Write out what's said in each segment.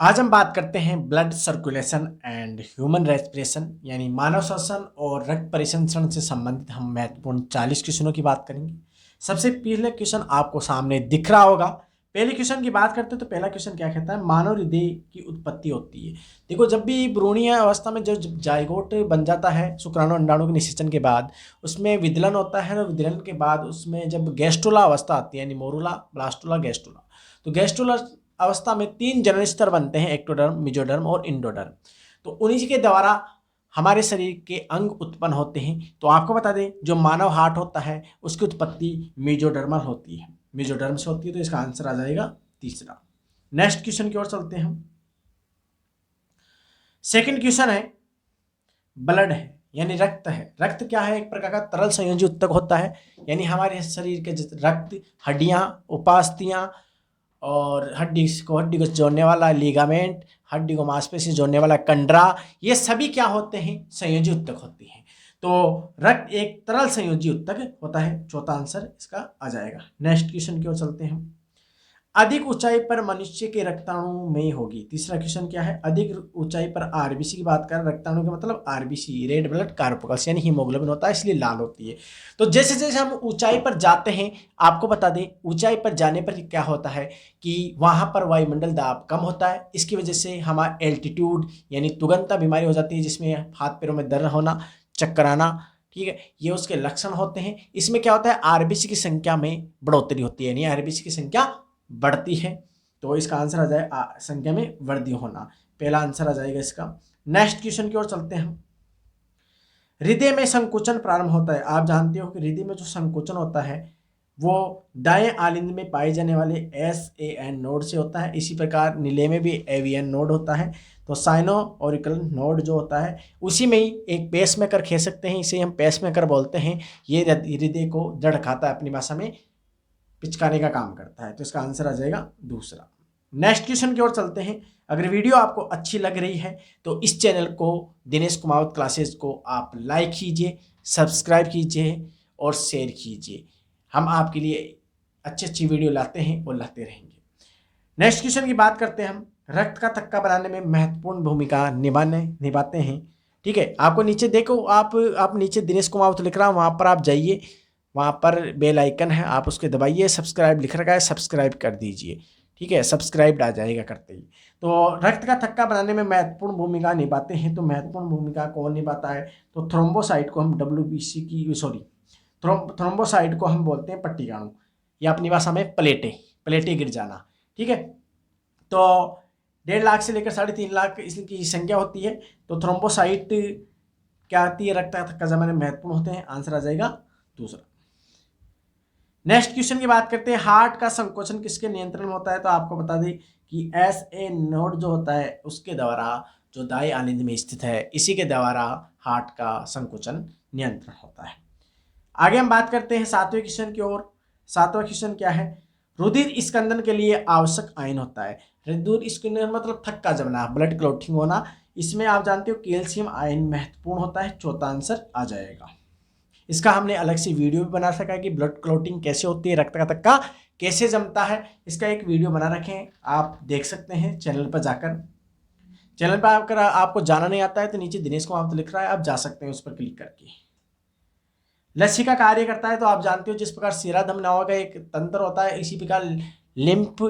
आज हम बात करते हैं blood circulation and human respiration यानी मानव श्वसन और रक्त परिसंचरण से संबंधित हम महत्वपूर्ण 40 क्वेश्चनों की बात करेंगे। सबसे पहले क्वेश्चन आपको सामने दिख रहा होगा। पहले क्वेश्चन की बात करते हैं तो पहला क्वेश्चन क्या कहता है, मानव हृदय की उत्पत्ति होती है। देखो, जब भी भ्रूणीय अवस्था में जो जाइगोट बन जाता है शुक्राणु अंडाणु के निषेचन के बाद, उसमें विदलन होता है और विदलन के बाद उसमें जब गैस्ट्रोला अवस्था आती है यानी मोरूला, ब्लास्टोला, गैस्ट्रोला, तो गैस्ट्रोला अवस्था में 3 जनन स्तर बनते हैं, एक्टोडर्म, मेसोडर्म और इंडोडर्म। तो उन्हीं के द्वारा हमारे शरीर के अंग उत्पन्न होते हैं। तो आपको बता दें, जो मानव हार्ट होता है उसकी उत्पत्ति मेसोडर्मल होती है, मेसोडर्म से होती है। तो इसका आंसर आ जाएगा तीसरा। नेक्स्ट क्वेश्चन की ओर चलते हैं हम। सेकंड क्वेश्चन है, ब्लड है यानी रक्त है। रक्त क्या है? एक प्रकार का तरल संयोजी उत्तक होता है, यानी हमारे शरीर के रक्त, हड्डियां, उपास्थियां और हड्डी को जोड़ने वाला लिगामेंट, हड्डी को मांसपेशी से जोड़ने वाला कंडरा, ये सभी क्या होते हैं? संयोजी उत्तक होते हैं। तो रक्त एक तरल संयोजी उत्तक होता है। चौथा आंसर इसका आ जाएगा। नेक्स्ट क्वेश्चन की ओर चलते हैं हम। अधिक ऊंचाई पर मनुष्य के रक्ताणु में होगी। तीसरा क्वेश्चन क्या है? अधिक ऊंचाई पर आरबीसी की बात करें, रक्ताणु का मतलब आरबीसी, रेड ब्लड कार्पकल्स यानी हीमोग्लोबिन होता है, इसलिए लाल होती है। तो जैसे जैसे हम ऊंचाई पर जाते हैं, आपको बता दें ऊंचाई पर जाने पर क्या होता है कि वहां पर वायुमंडल दाब कम होता है। इसकी वजह से हमारा एल्टीट्यूड यानी तुगनता बीमारी हो जाती है, जिसमें हाथ पैरों में दर्द होना, चक्कर आना, ठीक है, ये उसके लक्षण होते हैं। इसमें क्या होता है? आरबीसी की संख्या में बढ़ोतरी होती है, यानी आरबीसी की संख्या बढ़ती है। तो इसका आंसर आ जाए संख्या में वृद्धि होना। पहला आंसर आ जाएगा इसका। नेक्स्ट क्वेश्चन की ओर चलते हैं हम। हृदय में संकोचन प्रारंभ होता है। आप जानते हो कि हृदय में जो संकोचन होता है वो दाएं आलिंद में पाए जाने वाले SAN नोड से होता है। इसी प्रकार नीले में भी AVN नोड होता है। तो साइनो ऑरिकल नोड जो होता है उसी में ही एक पेसमेकर कह सकते हैं, इसे हम पेसमेकर बोलते हैं। ये हृदय को जड़ खाता है, अपनी भाषा में पिचकाने का काम करता है। तो इसका आंसर आ जाएगा दूसरा। नेक्स्ट क्वेश्चन की ओर चलते हैं। अगर वीडियो आपको अच्छी लग रही है तो इस चैनल को, दिनेश कुमावत क्लासेस को, आप लाइक कीजिए, सब्सक्राइब कीजिए और शेयर कीजिए। हम आपके लिए अच्छी अच्छी वीडियो लाते हैं और लाते रहेंगे। नेक्स्ट क्वेश्चन की बात करते हैं हम। रक्त का थक्का बनाने में महत्वपूर्ण भूमिका निभाते हैं। ठीक है, आपको नीचे देखो, आप नीचे दिनेश कुमावत लिख रहा हूँ, वहाँ पर आप जाइए, वहाँ पर बेल आइकन है, आप उसके दबाइए। सब्सक्राइब लिख रखा है, सब्सक्राइब कर दीजिए। ठीक है, सब्सक्राइब आ जाएगा करते ही। तो रक्त का थक्का बनाने में महत्वपूर्ण भूमिका निभाते हैं। तो महत्वपूर्ण भूमिका कौन निभाता है? तो थ्रोम्बोसाइट को हम थ्रोम्बोसाइट को हम बोलते हैं पट्टिकाणु, या अपनी भाषा में प्लेटें गिर जाना। ठीक है, तो 1.5 लाख से लेकर 3.5 लाख इसकी संख्या होती है। तो थ्रोम्बोसाइट क्या आती है? रक्त का थक्का जमाने में महत्वपूर्ण होते हैं। आंसर आ जाएगा दूसरा। नेक्स्ट क्वेश्चन की बात करते हैं। हार्ट का संकोचन किसके नियंत्रण में होता है? तो आपको बता दें कि SA नोड जो होता है उसके द्वारा, जो दाएं आलिंद में स्थित है, इसी के द्वारा हार्ट का संकोचन नियंत्रण होता है। आगे हम बात करते हैं 7वें क्वेश्चन की ओर। 7वां क्वेश्चन क्या है? रुधिर स्कंदन के लिए आवश्यक आयन होता है। रुधिर स्कंदन मतलब थक्का जमना, ब्लड क्लॉटिंग होना। इसमें आप जानते हो कैल्शियम आयन महत्वपूर्ण होता है। चौथा आंसर आ जाएगा। इसका हमने अलग से वीडियो भी बना रखा है कि ब्लड क्लॉटिंग कैसे होती है, रक्त का थक्का कैसे जमता है। इसका एक वीडियो बना रखे हैं, आप देख सकते हैं चैनल पर जाकर। चैनल पर अगर आपको जाना नहीं आता है तो नीचे दिनेश कुमावत लिख रहा है, आप जा सकते हैं उस पर क्लिक करके। लस्सी का कार्य करता है। तो आप जानते हो जिस प्रकार शिराधम नामक का एक तंत्र होता है, इसी प्रकार लिम्फ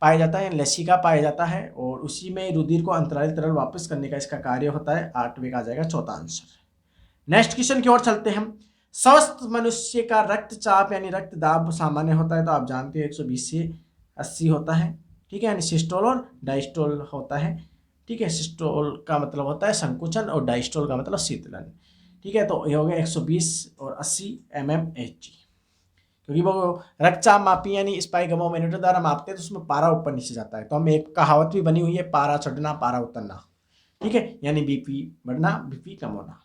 पाया जाता है, लस्सी का पाया जाता है, और उसी में रुधिर को अंतरालित तरल वापस करने का इसका कार्य होता है। 8वें का आ जाएगा चौथा आंसर। नेक्स्ट क्वेश्चन की ओर चलते हैं हम। स्वस्थ मनुष्य का रक्तचाप यानी रक्त दाब सामान्य होता है। तो आप जानते हो 120 से 80 होता है। ठीक है, यानी सिस्टोल और डायस्टोल होता है। ठीक है, सिस्टोल का मतलब होता है संकुचन और डायस्टोल का मतलब शीतलन। ठीक है, तो ये हो गया 120 और 80 mmHg, क्योंकि वो रक्तचाप मापी यानी स्पाइगमोमीटर द्वारा मापते हैं, तो उसमें पारा ऊपर नीचे जाता है। तो हम एक कहावत भी बनी हुई है, पारा चढ़ना पारा उतरना। ठीक है, यानी BP बढ़ना BP कम होना।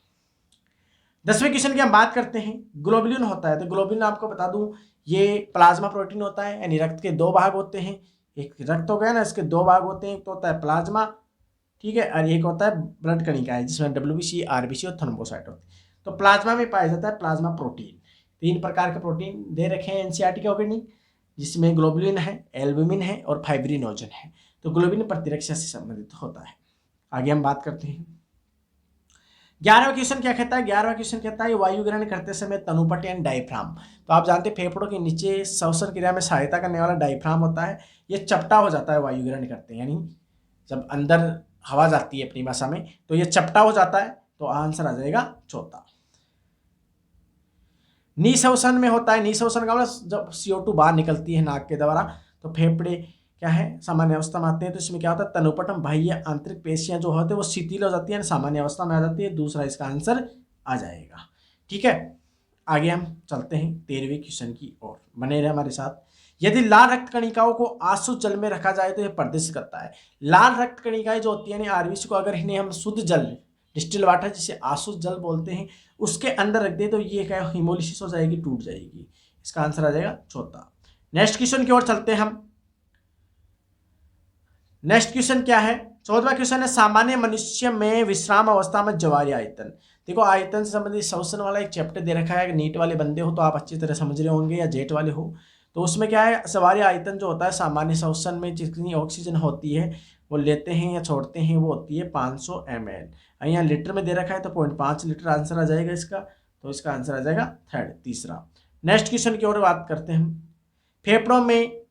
10वें क्वेश्चन की हम बात करते हैं। ग्लोबुलिन होता है। तो ग्लोबुलिन आपको बता दूं, ये प्लाज्मा प्रोटीन होता है, यानी रक्त के 2 भाग होते हैं। एक रक्त हो गया ना, इसके 2 भाग होते हैं, एक तो होता है प्लाज्मा, ठीक है, और एक होता है ब्लड कणिका है, जिसमें WBC, RBC और थ्रोम्बोसाइट होते हैं। तो प्लाज्मा में पाया जाता है प्लाज्मा प्रोटीन। 3 प्रकार के प्रोटीन दे रखे हैं NCERT के अकॉर्डिंग, जिसमें ग्लोबुलिन है, एल्बुमिन है और फाइब्रिनोजन है। तो ग्लोबिन प्रतिरक्षा से संबंधित होता है। आगे हम बात करते हैं 11वां क्वेश्चन क्या कहता है। 11वां क्वेश्चन कहता है वायु ग्रहण करते समय तनुपट यानी डायफ्राम। तो आप जानते हैं फेफड़ों के नीचे श्वसन क्रिया में सहायता करने वाला डायफ्राम होता है, ये चपटा हो जाता है वायु ग्रहण करते हैं, यानी जब अंदर हवा जाती है अपनी भाषा में तो ये चपटा हो जाता है। तो आंसर आ जाएगा चौथा। निःश्वसन में होता है, निःश्वसन का मतलब जब CO2 बाहर निकलती है नाक के द्वारा तो फेफड़े क्या है सामान्य अवस्था में आते हैं। तो इसमें क्या होता है तनुपटम बाह्य आंतरिक पेशियां जो होते हैं वो शिथिल हो जाती है, सामान्य अवस्था में आ जाती है। दूसरा इसका आंसर आ जाएगा। ठीक है, आगे हम चलते हैं 13वें क्वेश्चन की ओर, बने रहे हमारे साथ। यदि लाल रक्त कणिकाओं को आशुद्ध जल में रखा जाए तो यह प्रदर्शित करता है। लाल रक्त कणिकाएं जो होती है आरबीसी को अगर इन्हें हम शुद्ध जल डिस्टिल वाटर जिसे आशुद्ध जल बोलते हैं उसके अंदर रख दे तो ये क्या हिमोलिसिस हो जाएगी, टूट जाएगी। इसका आंसर आ जाएगा चौथा। नेक्स्ट क्वेश्चन की ओर चलते हैं हम। नेक्स्ट क्वेश्चन क्या है, 14वां क्वेश्चन है सामान्य मनुष्य में विश्राम अवस्था में जवारी आयतन। देखो आयतन से संबंधित श्वसन वाला एक चैप्टर दे रखा है, नीट वाले बंदे हो तो आप अच्छी तरह समझ रहे होंगे या जेट वाले हो तो उसमें क्या है सवारी आयतन जो होता है सामान्य श्वसन में जितनी ऑक्सीजन होती है वो लेते हैं या छोड़ते हैं वो होती है 500 ml। यहाँ लीटर में दे रखा है तो 0.5 लीटर आंसर आ जाएगा इसका। तो इसका आंसर आ जाएगा तीसरा। नेक्स्ट क्वेश्चन की ओर बात करते हैं हम। फेफड़ों में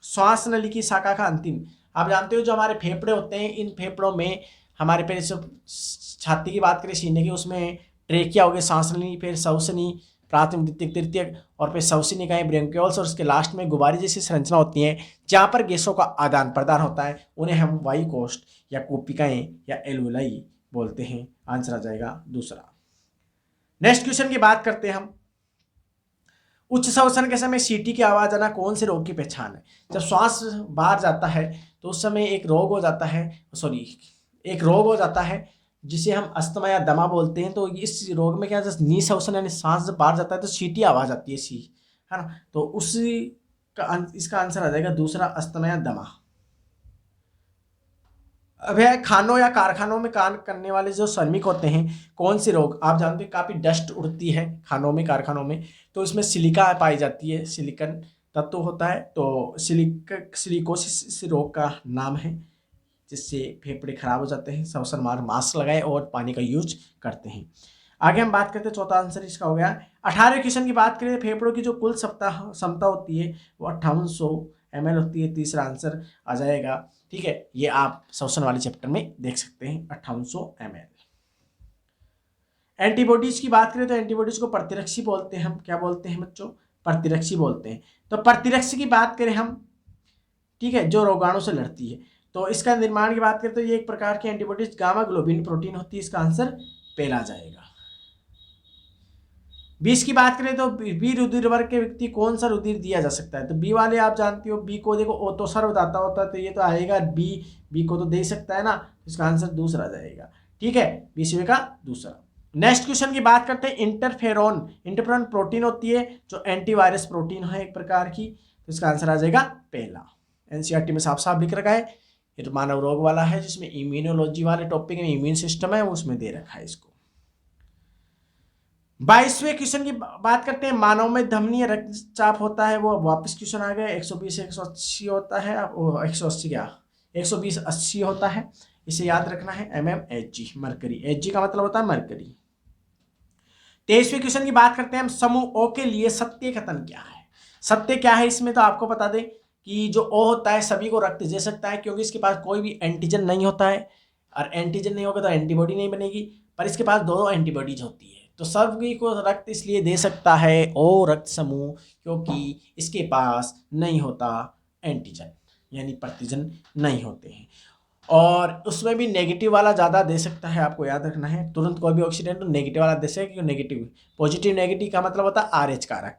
श्वास नली की शाखा का अंतिम, आप जानते हो जो हमारे फेफड़े होते हैं इन फेफड़ों में हमारे पे छाती की बात करें सीने की उसमें ट्रेकिया हो गया, सांस नली, फिर श्वसनी, प्राथमिक द्वितीयक तृतीयक और फिर श्वसनिकाएं ब्रेंकियोल्स और उसके लास्ट में गुब्बारे जैसी संरचना होती हैं जहाँ पर गैसों का आदान प्रदान होता है, उन्हें हम वायु कोष्ठ या कोपिकाएं या एल्वुलाई बोलते हैं। आंसर आ जाएगा दूसरा। नेक्स्ट क्वेश्चन की बात करते हैं हम। उच्च श्वसन के समय सीटी की आवाज आना कौन से रोग की पहचान है। जब श्वास बाहर जाता है तो उस समय एक रोग हो जाता है जिसे हम अस्थमा या दमा बोलते हैं। तो इस रोग में क्या निःश्वसन यानी सांस जब बाहर जाता है तो सीटी आवाज आती है सी, है ना। तो उसी का इसका आंसर आ जाएगा दूसरा अस्थमा या दमा। अब है खानों या कारखानों में काम करने वाले जो श्रमिक होते हैं कौन से रोग, आप जानते हैं काफ़ी डस्ट उड़ती है खानों में कारखानों में तो इसमें सिलिका पाई जाती है, सिलिकन तत्व होता है। तो सिलिकोसिस इस रोग का नाम है जिससे फेफड़े खराब हो जाते हैं। श्वसन मास्क लगाए और पानी का यूज करते हैं। आगे हम बात करते हैं, चौथा आंसर इसका हो गया। 18वें क्वेश्चन की बात करें फेफड़ों की जो कुल क्षमता होती है वो 5800 ml होती है। तीसरा आंसर आ जाएगा। ठीक है, ये आप श्वसन वाले चैप्टर में देख सकते हैं 5800 ml। एंटीबॉडीज की बात करें तो एंटीबॉडीज को प्रतिरक्षी बोलते हैं। हम क्या बोलते हैं बच्चों, प्रतिरक्षी बोलते हैं। तो प्रतिरक्षी की बात करें हम, ठीक है, जो रोगाणु से लड़ती है तो इसका निर्माण की बात करें तो ये एक प्रकार की एंटीबॉडीज गामा ग्लोबिन प्रोटीन होती है। इसका आंसर पहला जाएगा। 20 की बात करें तो बी रुधिर वर्ग के व्यक्ति कौन सा रुधिर दिया जा सकता है। तो बी वाले आप जानते हो बी को देखो ओ तो सर्वदाता होता है तो ये तो आएगा बी को तो दे सकता है ना। इसका आंसर दूसरा जाएगा। ठीक है, 20वें का दूसरा। नेक्स्ट क्वेश्चन की बात करते हैं इंटरफेरॉन प्रोटीन होती है जो एंटीवायरस प्रोटीन है एक प्रकार की। तो इसका आंसर आ जाएगा पहला। एनसीईआरटी में साफ साफ लिख रखा है, ये तो मानव रोग वाला है जिसमें इम्यूनोलॉजी वाले टॉपिक में इम्यून सिस्टम है उसमें दे रखा है इसको। 22वें क्वेश्चन की बात करते हैं। मानव में धमनीय रक्तचाप होता है, वो वापस क्वेश्चन आ गया। 120 से 180 होता है, 180 क्या 120 80 होता है, इसे याद रखना है। mmHg मरकरी, Hg का मतलब होता है मरकरी। 23वें क्वेश्चन की बात करते हैं हम। समूह ओ के लिए सत्य कथन क्या है। सत्य क्या है इसमें तो आपको बता दें कि जो O होता है सभी को रक्त दे सकता है क्योंकि इसके पास कोई भी एंटीजन नहीं होता है और एंटीजन नहीं होगा तो एंटीबॉडी नहीं बनेगी, पर इसके पास दोनों एंटीबॉडीज होती है। तो सभी को रक्त इसलिए दे सकता है O रक्त समूह क्योंकि इसके पास नहीं होता एंटीजन यानी प्रतिजन नहीं होते हैं। और उसमें भी नेगेटिव वाला ज़्यादा दे सकता है, आपको याद रखना है। तुरंत कोई भी ऑक्सीडेंट तो नेगेटिव वाला दे सकता है क्योंकि नेगेटिव पॉजिटिव नेगेटिव का मतलब होता है RH कारक।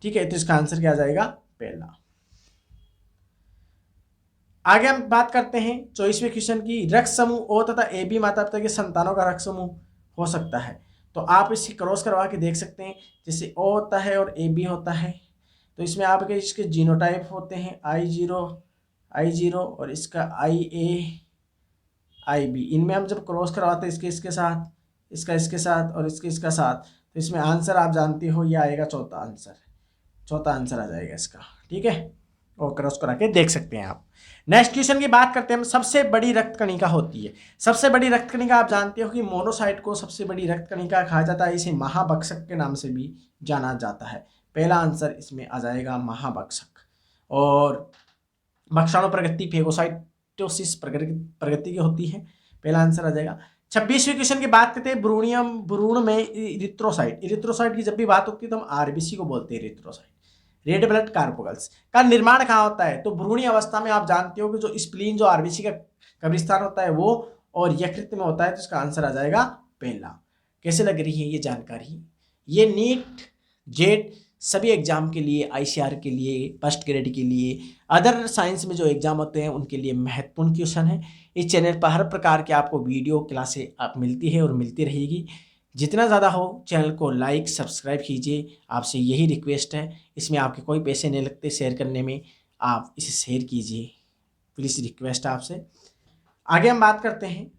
ठीक है, तो इसका आंसर क्या आ जाएगा पहला। आगे हम बात करते हैं 24वें क्वेश्चन की। रक्त समूह O तथा AB माता पिता के संतानों का रक्त समूह हो सकता है। तो आप इसे क्रॉस करवा के देख सकते हैं, जैसे O होता है और AB होता है तो इसमें आपके इसके जीनोटाइप होते हैं I0 और इसका IA IB। इनमें हम जब क्रॉस करवाते हैं इसके साथ, इसका इसके साथ और इसका साथ, तो इसमें आंसर आप जानते हो ये आएगा चौथा आंसर आ जाएगा इसका। ठीक है, और क्रॉस करा के देख सकते हैं आप। नेक्स्ट क्वेश्चन की बात करते हैं हम, सबसे बड़ी रक्त कणिका होती है। सबसे बड़ी रक्त कणिका आप जानते हो कि मोनोसाइट को सबसे बड़ी रक्त कणिका कहा जाता है, इसे महाभक्षक के नाम से भी जाना जाता है। पहला आंसर इसमें आ जाएगा महाभक्षक। और भक्षाणु प्रगति फेगोसाइटोसिस प्रगति की होती है, पहला आंसर आ जाएगा। 26वीं क्वेश्चन की बात करते हैं भ्रूण में इरिथ्रोसाइट की जब भी बात होती है तो हम आरबीसी को बोलते हैं इरिथ्रोसाइट, रेड ब्लड कार्पोकल्स का निर्माण कहाँ होता है? तो भ्रूणीय अवस्था में आप जानते हो कि जो स्प्लीन जो आरबीसी का कब्रिस्तान होता है वो और यकृत में होता है, तो इसका आंसर आ जाएगा पहला। कैसे लग रही है ये जानकारी? ये नीट जेट सभी एग्जाम के लिए, आईसीआर के लिए, फर्स्ट ग्रेड के लिए, अदर साइंस में जो एग्जाम होते हैं उनके लिए महत्वपूर्ण क्वेश्चन है। इस चैनल पर हर प्रकार के आपको वीडियो क्लासें आप मिलती है और मिलती रहेगी। जितना ज़्यादा हो चैनल को लाइक सब्सक्राइब कीजिए, आपसे यही रिक्वेस्ट है। इसमें आपके कोई पैसे नहीं लगते शेयर करने में, आप इसे शेयर कीजिए, प्लीज़ रिक्वेस्ट है आपसे। आगे हम बात करते हैं,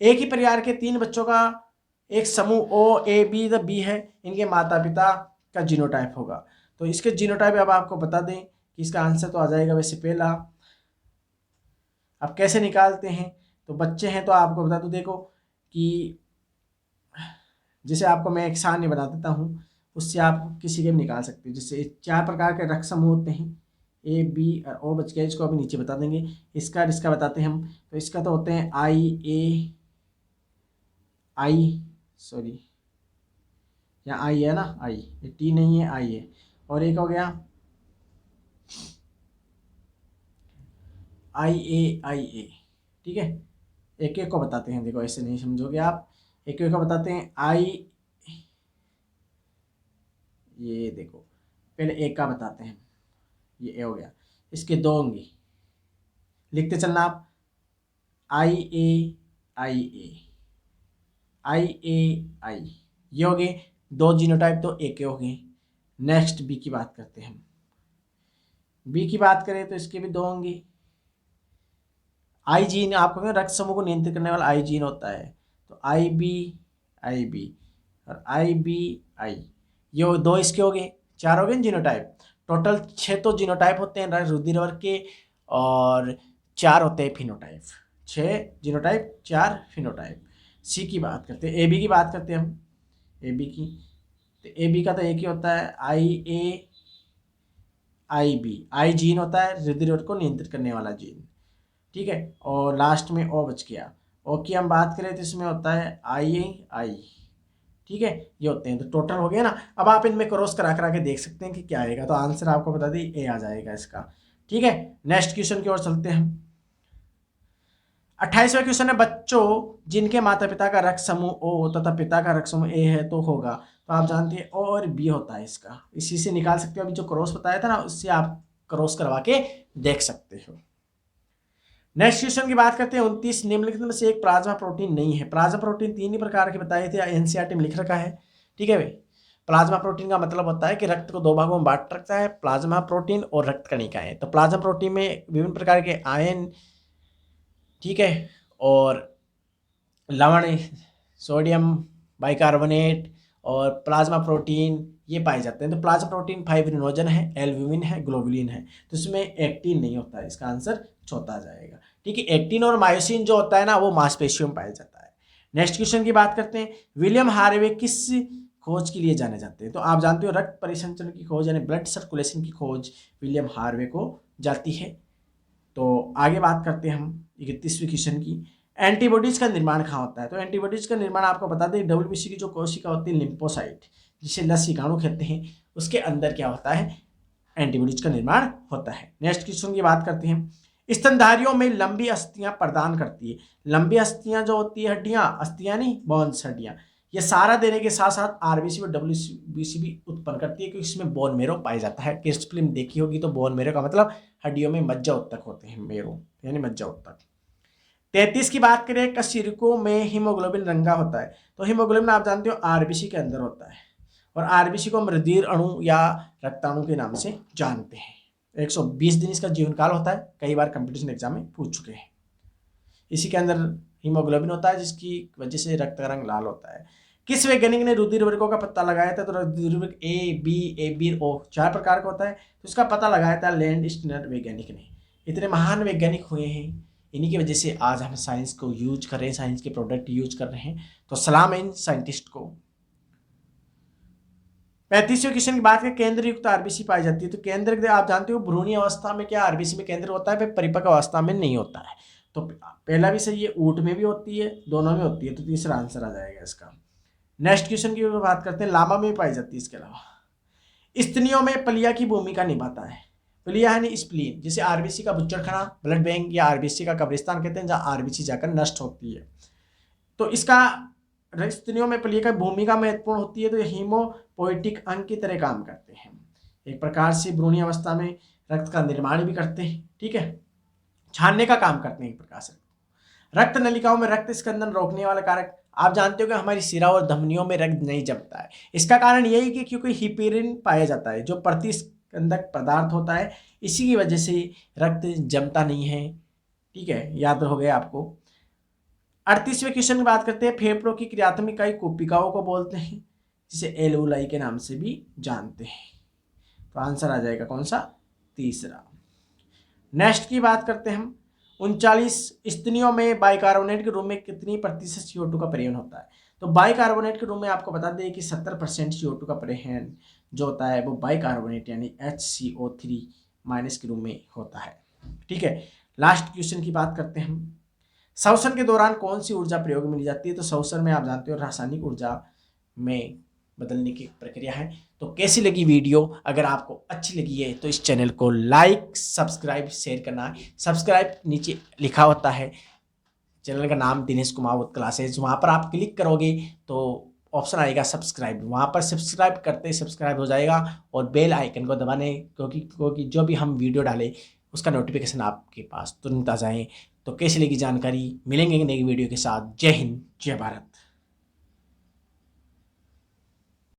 एक ही परिवार के 3 बच्चों का एक समूह ओ ए बी द बी है, इनके माता पिता का जीनोटाइप होगा। तो इसके जीनोटाइप अब आपको बता दें कि इसका आंसर तो आ जाएगा वैसे पहला। अब कैसे निकालते हैं? तो बच्चे हैं तो आपको बता दूं, देखो कि जैसे आपको मैं एक सारणी बना देता हूँ, उससे आप किसी के भी निकाल सकते हो। जैसे 4 प्रकार के रक्त समूह होते हैं, ए बी और ओ बच गया, इसको अभी नीचे बता देंगे। इसका बताते हैं हम, तो इसका तो होते हैं सॉरी यहाँ आई है ना, आई, ये टी नहीं है, आई है। और एक हो गया आई ए, ठीक है। एक एक को बताते हैं, देखो ऐसे नहीं समझोगे आप, एक एक को बताते हैं। ये देखो पहले एक का बताते हैं, ये ए हो गया, इसके 2 होंगे, लिखते चलना आप, आई ए ये हो गए 2 जीनोटाइप, तो एक के हो गए। नेक्स्ट बी की बात करते हैं हम, बी की बात करें तो इसके भी 2 होंगे। आई जीन आपको रक्त समूह को नियंत्रित करने वाला आई जीन होता है, तो आई बी और आई, ये 2 इसके हो गए, 4 हो गए जीनोटाइप। टोटल 6 तो जीनोटाइप होते हैं रुधिर वर्ग के, और 4 होते हैं फिनोटाइप। 6 genotype, 4 phenotype. सी की बात करते हैं, ए बी की बात करते हैं हम, ए बी की, तो ए बी का तो एक ही होता है आई बी, आई जीन होता है रुधिर वर्ग को नियंत्रित करने वाला जीन, ठीक है। और लास्ट में ओ बच गया, ओ की हम बात करें तो इसमें होता है आई, ठीक है, ये होते हैं। तो टोटल हो गया ना। अब आप इनमें क्रॉस करा के देख सकते हैं कि क्या आएगा, तो आंसर आपको बता दें ए आ जाएगा इसका, ठीक है। नेक्स्ट क्वेश्चन की ओर चलते हैं हम। 28वां क्वेश्चन है, बच्चों जिनके माता पिता का रक्त समूह ओ तथा पिता का रक्त समूह ए है तो होगा। तो आप जानते हैं ओ और बी होता है इसका, इसी से निकाल सकते हो। अभी जो क्रॉस बताया था ना, उससे आप क्रॉस करवा के देख सकते हो। नेक्स्ट क्वेश्चन की बात करते हैं, 29 निम्नलिखित में से एक प्लाज्मा प्रोटीन नहीं है। प्लाज्मा प्रोटीन 3 ही प्रकार के बताए थे, एनसीईआरटी में लिख रखा है, ठीक है भाई। प्लाज्मा प्रोटीन का मतलब होता है कि रक्त को 2 भागों में बांट रखता है, प्लाज्मा प्रोटीन और रक्त कणिकाएं। तो प्लाज्मा प्रोटीन में विभिन्न प्रकार के आयन, ठीक है, और लवण, सोडियम बाइकार्बोनेट और प्लाज्मा प्रोटीन ये पाए जाते हैं। तो प्लाज्मा प्रोटीन फाइब्रिनोजन है, एल्ब्यूमिन है, ग्लोबुलिन है, तो इसमें एक्टिन नहीं होता है, इसका आंसर चौथा आ जाएगा, ठीक है। एक्टिन और मायोसिन जो होता है ना, वो मांसपेशियों में पाया जाता है। नेक्स्ट क्वेश्चन की बात करते हैं, विलियम हार्वे किस खोज के लिए जाने जाते हैं? तो आप जानते हो रक्त परिसंचरण की खोज यानी ब्लड सर्कुलेशन की खोज विलियम हार्वे को जाती है। तो आगे बात करते हैं हम 31वीं क्वेश्चन की, एंटीबॉडीज का निर्माण कहाँ होता है? तो एंटीबॉडीज का निर्माण आपको बता दें, डब्ल्यूबीसी की जो कोशिका होती है लिम्फोसाइट, जिसे लसीकाणु कहते हैं, उसके अंदर क्या होता है? एंटीबॉडीज का निर्माण होता है। नेक्स्ट क्वेश्चन की बात करते हैं, स्तनधारियों में लंबी अस्थियां प्रदान करती है। लंबी अस्थियां जो होती है, हड्डियां, अस्थियां नहीं, बोन्स, हड्डियां, ये सारा देने के साथ साथ आरबीसी और डब्ल्यूबीसी भी उत्पन्न करती है, क्योंकि इसमें बोन मेरो पाया जाता है। किस फिल्म देखी होगी तो बोन मेरो का मतलब हड्डियों में मज्जा उत्तक होते हैं, मेरो यानी मज्जा उत्तक। 33 की बात करें, कशेरुकों में हीमोग्लोबिन रंगा होता है। तो हीमोग्लोबिन आप जानते हो आरबीसी के अंदर होता है, और आरबीसी को हम रुधिर अणु या रक्ताणु के नाम से जानते हैं। 120 दिन इसका जीवन काल होता है, कई बार कंपटीशन एग्जाम में पूछ चुके हैं। इसी के अंदर हीमोग्लोबिन होता है, जिसकी वजह से रक्त का रंग लाल होता है। किस वैज्ञानिक ने रुधिर वर्गों का पता लगाया था? तो रुधिर वर्ग ए बी ओ 4 प्रकार का होता है, तो इसका पता लगाया था लैंडस्टीनर वैज्ञानिक ने। इतने महान वैज्ञानिक हुए हैं, इन्हीं की वजह से आज हम साइंस को यूज कर रहे हैं, साइंस के प्रोडक्ट यूज कर रहे हैं, तो सलाम है इन साइंटिस्ट को। 35वें क्वेश्चन की बात करें, केंद्र युक्त आरबीसी पाई जाती है। तो केंद्र आप जानते हो भ्रूणी अवस्था में क्या आरबीसी में केंद्र होता है, फिर परिपक्व अवस्था में नहीं होता है। तो पहला भी सही है, ऊंट में भी होती है, दोनों में होती है, तो तीसरा आंसर आ जाएगा इसका। नेक्स्ट क्वेश्चन की बात करते हैं, लामा में पाई जाती है। इसके अलावा स्तनियों में पलिया की भूमिका निभाता है। पलिया यानी स्प्लीन, जिसे आरबीसी का बुच्चड़खाना, ब्लड बैंक या आरबीसी का कब्रिस्तान कहते हैं, जहां आरबीसी जाकर नष्ट होती है। तो इसका स्तनियों में पलिया की भूमिका महत्वपूर्ण होती है, तो ये हीमोपोएटिक अंग की तरह काम करते हैं। एक प्रकार से भ्रूणी अवस्था में रक्त का निर्माण भी करते हैं, ठीक है, छानने का काम करते हैं एक प्रकार से। रक्त नलिकाओं में रक्त स्कंदन रोकने वाला कारक, आप जानते हो कि हमारी सिरा और धमनियों में रक्त नहीं जमता है। इसका कारण यही कि क्योंकि हिपेरिन पाया जाता है, जो प्रतिस्कंदक पदार्थ होता है, इसी की वजह से रक्त जमता नहीं है, ठीक है, याद हो गया आपको। 38वें क्वेश्चन की बात करते हैं, फेफड़ों की क्रियात्मक इकाई कोशिकाओं को बोलते हैं, जिसे एल्वुलाई के नाम से भी जानते हैं। तो आंसर आ जाएगा कौन सा? तीसरा। नेक्स्ट की बात करते हैं हम, 39 स्तनियों में बाइकार्बोनेट के रूप में कितनी प्रतिशत CO2 का परिवहन होता है? तो बाइकार्बोनेट के रूप में आपको बता दें कि 70% CO2 का परिवहन जो होता है वो बाइकार्बोनेट यानी HCO3- के रूप में होता है, ठीक है। लास्ट क्वेश्चन की बात करते हैं हम, श्वसन के दौरान कौन सी ऊर्जा प्रयोग में ली जाती है? तो श्वसन में आप जानते हो रासायनिक ऊर्जा में बदलने की प्रक्रिया है। तो कैसी लगी वीडियो? अगर आपको अच्छी लगी है तो इस चैनल को लाइक, सब्सक्राइब, शेयर करना है। सब्सक्राइब नीचे लिखा होता है, चैनल का नाम दिनेश कुमार क्लासेज, वहाँ पर आप क्लिक करोगे तो ऑप्शन आएगा सब्सक्राइब, वहाँ पर सब्सक्राइब करते सब्सक्राइब हो जाएगा, और बेल आइकन को दबाने, क्योंकि जो भी हम वीडियो डालें उसका नोटिफिकेशन आपके पास तुरंत आ जाए। तो कैसी लगी जानकारी? मिलेंगे नई वीडियो के साथ। जय हिंद, जय भारत।